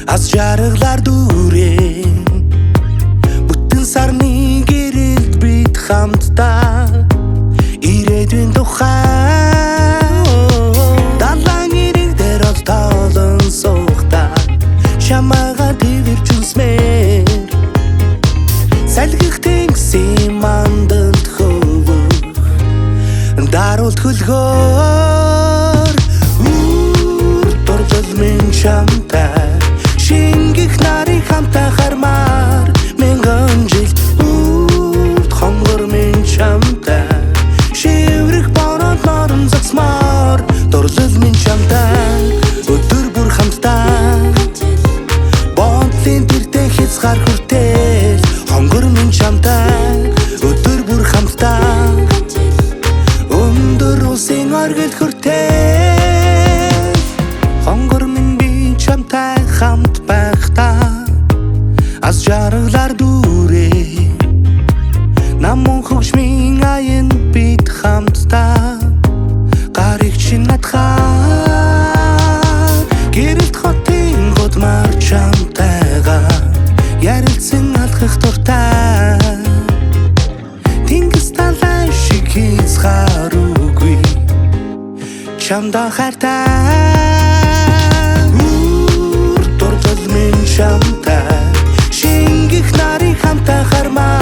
Аз жаргалар дүүрэн бүтэн сарны гэрэлд бид хамтдаа ирээдүйн тухай далайн ирэг дээр олтолон суухдаа чамайга твэрчүнсмээр салгих тэнгисийн мандалд хөвөх даруулт хөлгөөр дурдвал минь чамтай шингэх нарыг хамтаа хармаар мянган жил хонгор минь чамтай шиврэх бороод норон загсмаар дурлал минь чамтай өдөр бүр хамтдаа бодлын тэртээ хязгаар хүртэл хонгор минь чамтай өдөр бүр хамтдаа өндөр улсын оргил хүртэл хонгор минь би чамтай хамт байхдаа аз жаргалар дүүрээ намун хөгжмийн аян бид хамтдаа гарыг чинь надхаа гэрэлт хотын гудмар чамтайгаа ярилцсан алхах дуртай тэнгис талай шиг хязгааргүй чамдаа хайртай дурдвал минь чамтай шингэх нарыг хамтаа хармаа